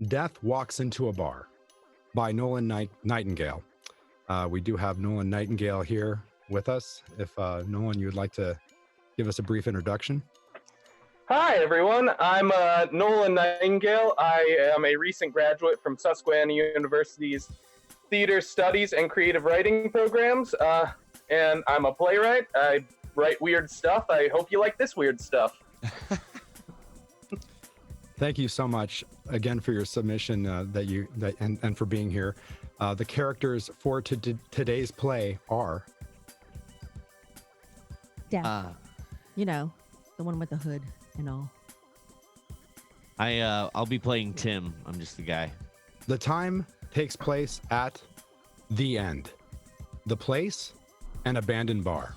Death Walks into a Bar by Nolan Nightingale. We do have Nolan Nightingale here with us. If Nolan, you would like to give us a brief introduction. Hi, everyone. I'm Nolan Nightingale. I am a recent graduate from Susquehanna University's Theater Studies and Creative Writing programs, and I'm a playwright. I write weird stuff. I hope you like this weird stuff. Thank you so much again for your submission and for being here. The characters for today's play are Death. You know, the one with the hood and all. I'll be playing Tim. I'm just the guy. The time takes place at the end. The place, an abandoned bar.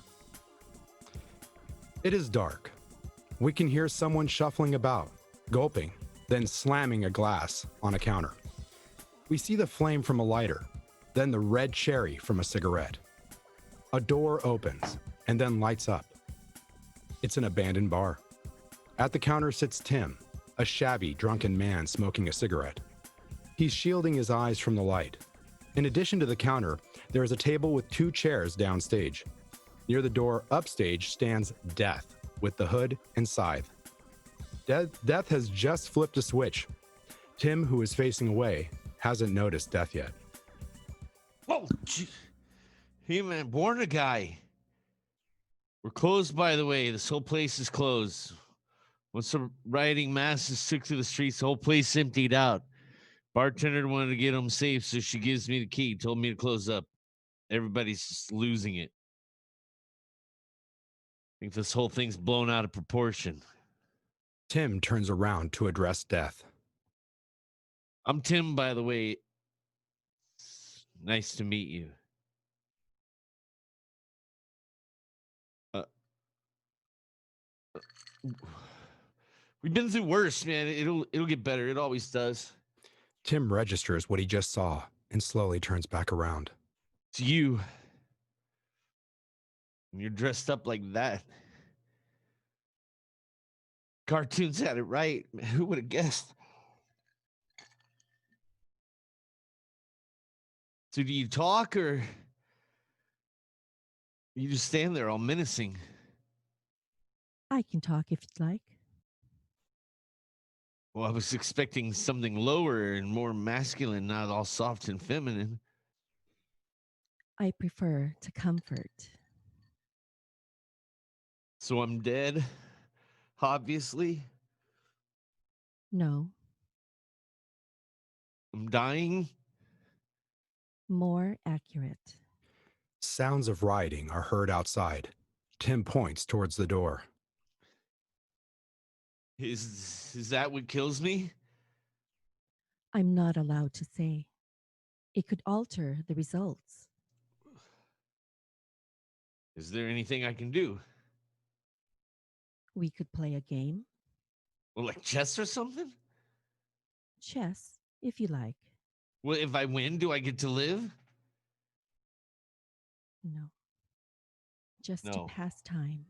It is dark. We can hear someone shuffling about, gulping, then slamming a glass on a counter. We see the flame from a lighter, then the red cherry from a cigarette. A door opens and then lights up. It's an abandoned bar. At the counter sits Tim, a shabby, drunken man smoking a cigarette. He's shielding his eyes from the light. In addition to the counter, there is a table with 2 chairs downstage. Near the door upstage stands Death with the hood and scythe. Death has just flipped a switch. Tim, who is facing away, hasn't noticed Death yet. Oh, hey man, Warner guy. We're closed, by the way. This whole place is closed. Once the rioting masses took to the streets, the whole place emptied out. Bartender wanted to get them safe, so she gives me the key, told me to close up. Everybody's just losing it. I think this whole thing's blown out of proportion. Tim turns around to address Death. I'm Tim, by the way. Nice to meet you. We've been through worse, man. It'll get better. It always does. Tim registers what he just saw and slowly turns back around. It's you. And you're dressed up like that. Cartoons had it right. Man, who would have guessed? So do you talk or you just stand there all menacing? I can talk if you'd like. Well, I was expecting something lower and more masculine, not all soft and feminine. I prefer to comfort. So I'm dead, obviously. No, I'm dying. more accurate. Sounds of rioting are heard outside. Tim points towards the door. Is that what kills me? I'm not allowed to say. It could alter the results. Is there anything I can do? We could play a game. Well, like chess or something? Chess, if you like. Well, if I win, do I get to live? No. Just to No. pass time.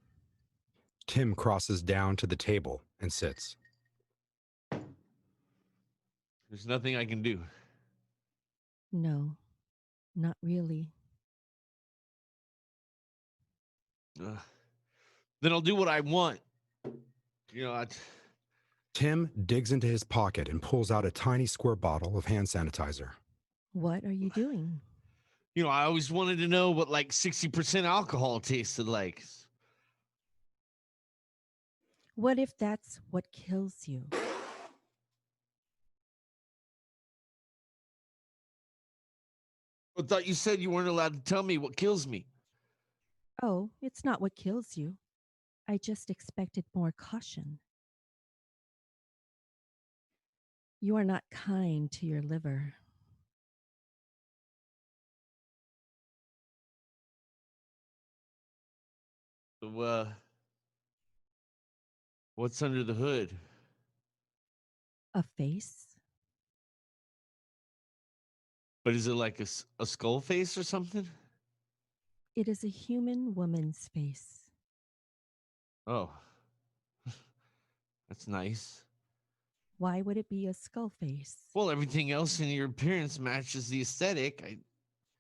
Tim crosses down to the table and sits. There's nothing I can do. No, not really. Then I'll do what I want. You know, Tim digs into his pocket and pulls out a tiny square bottle of hand sanitizer. What are you doing? I always wanted to know what like 60% alcohol tasted like. What if that's what kills you? I thought you said you weren't allowed to tell me what kills me. Oh, it's not what kills you. I just expected more caution. You are not kind to your liver. So, what's under the hood? A face? But is it like a skull face or something? It is a human woman's face. Oh, that's nice. Why would it be a skull face? Well, everything else in your appearance matches the aesthetic.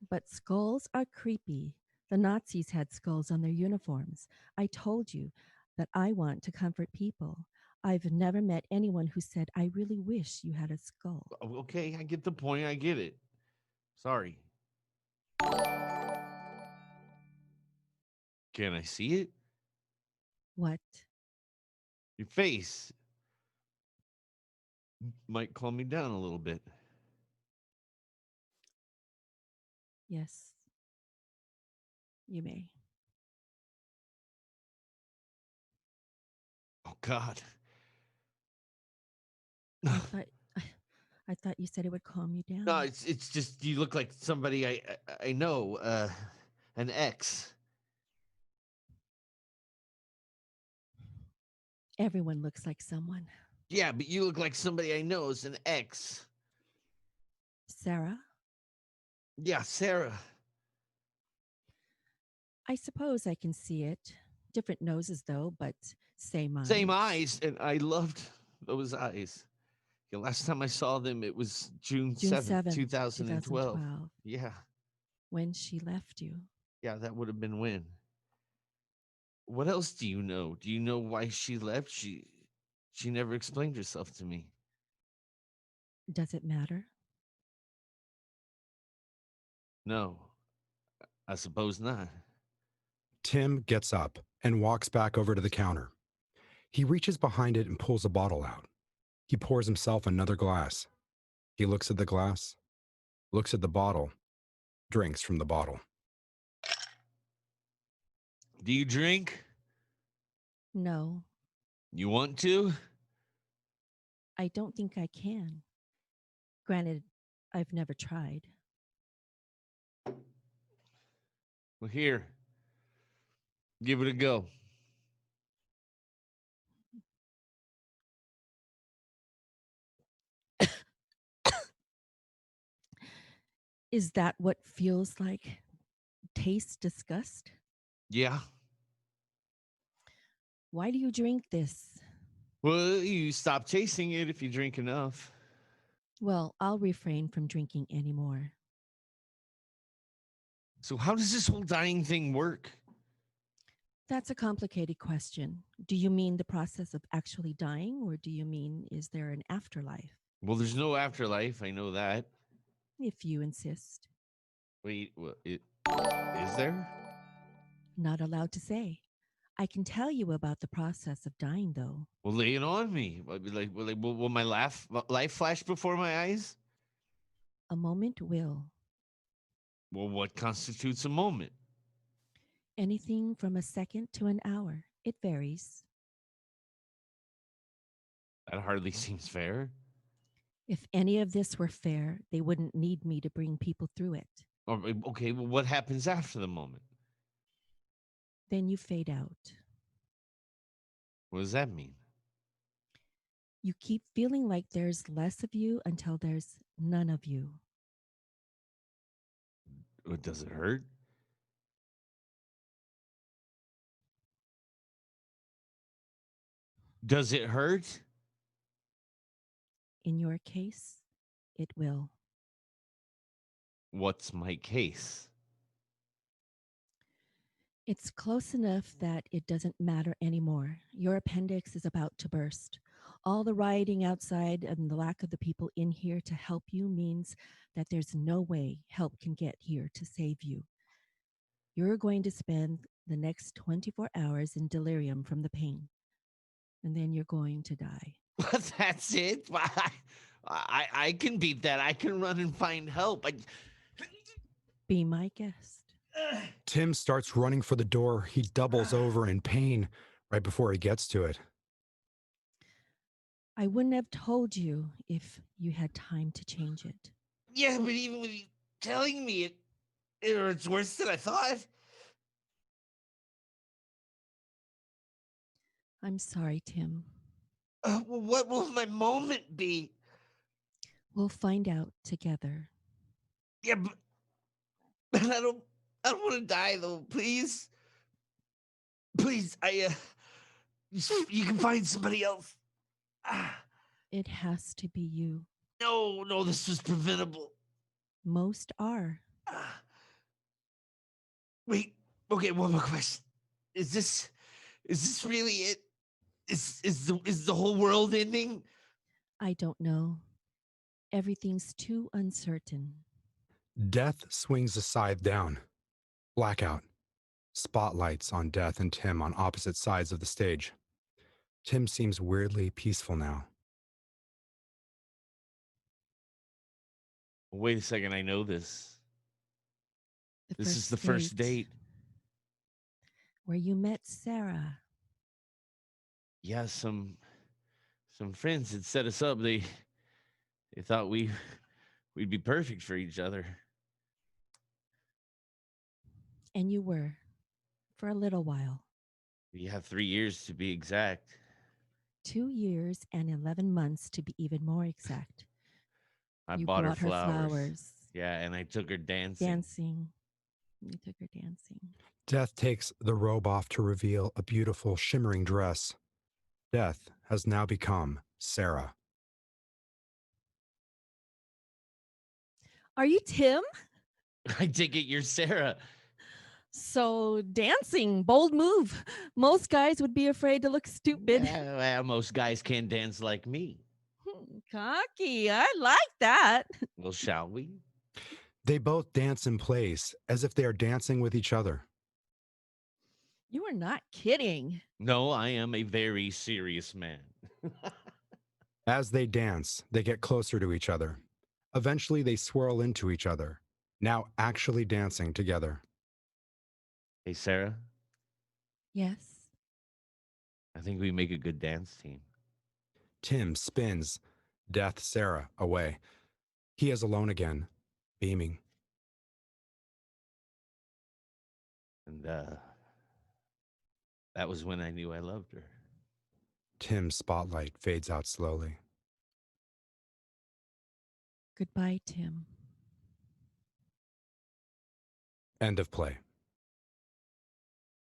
But skulls are creepy. The Nazis had skulls on their uniforms. I told you that I want to comfort people. I've never met anyone who said, I really wish you had a skull. Okay, I get the point. I get it. Sorry. Can I see it? What? Your face might calm me down a little bit. Yes, you may. Oh God. I thought I thought you said it would calm you down. No, it's just you look like somebody I know, an ex. Everyone looks like someone. Yeah, but you look like somebody I know is an ex. Sarah? Yeah, Sarah. I suppose I can see it. Different noses though, but same eyes. Same eyes, and I loved those eyes. The last time I saw them, it was June June 7th, 7th, 2012. 2012, Yeah, when she left you. yeah, that would have been when. What else do you know? Do you know why she left? She never explained herself to me. Does it matter? No, I suppose not. Tim gets up and walks back over to the counter. He reaches behind it and pulls a bottle out. He pours himself another glass. He looks at the glass, looks at the bottle, drinks from the bottle. Do you drink? No, You want to? I don't think I can. Granted, I've never tried. Well, here. Give it a go. Is that what feels like taste disgust? Yeah. Why do you drink this? Well, you stop tasting it if you drink enough. Well, I'll refrain from drinking anymore. So, how does this whole dying thing work? That's a complicated question. Do you mean the process of actually dying, or do you mean is there an afterlife? Well, there's no afterlife. I know that. If you insist. Wait, is there? Not allowed to say. I can tell you about the process of dying, though. Well, lay it on me. Will my life flash before my eyes? A moment will. Well, what constitutes a moment? Anything from a second to an hour. It varies. That hardly seems fair. If any of this were fair, they wouldn't need me to bring people through it. Okay, well, what happens after the moment? Then you fade out. What does that mean? You keep feeling like there's less of you until there's none of you. Does it hurt? Does it hurt? In your case, it will. What's my case? It's close enough that it doesn't matter anymore. Your appendix is about to burst. All the rioting outside and the lack of the people in here to help you means that there's no way help can get here to save you. You're going to spend the next 24 hours in delirium from the pain, and then you're going to die. That's it? I can beat that. I can run and find help. Be my guest. Tim starts running for the door. He doubles over in pain right before he gets to it. I wouldn't have told you if you had time to change it. Yeah, but even with you telling me it's worse than I thought. I'm sorry, Tim. What will my moment be? We'll find out together. Yeah, but I don't want to die though. Please, please, you can find somebody else. It has to be you. No, this was preventable. Most are. Ah. Wait, okay, one more question. Is this really it? Is the whole world ending? I don't know. Everything's too uncertain. Death swings the scythe down. Blackout. Spotlights on Death and Tim on opposite sides of the stage. Tim seems weirdly peaceful now. Wait a second, I know this. This is the first date. where you met Sarah. Yeah, some friends had set us up. They thought we'd be perfect for each other. And you were, for a little while. We have 3 years to be exact. 2 years and 11 months to be even more exact. I You bought her brought her flowers. Yeah, and I took her dancing. Dancing. You took her dancing. Death takes the robe off to reveal a beautiful, shimmering dress. Death has now become Sarah. Are you Tim? I take it you're Sarah. So dancing, bold move. Most guys would be afraid to look stupid. Yeah, well, most guys can't dance like me. Cocky. I like that. Well, shall we? They both dance in place as if they are dancing with each other. You are not kidding. No, I am a very serious man. As they dance, they get closer to each other. Eventually, they swirl into each other, now actually dancing together. Hey, Sarah, Yes. I think we make a good dance team. Tim spins Death Sarah away. He is alone again, beaming. And that was when I knew I loved her. Tim's spotlight fades out slowly. Goodbye, Tim. End of play.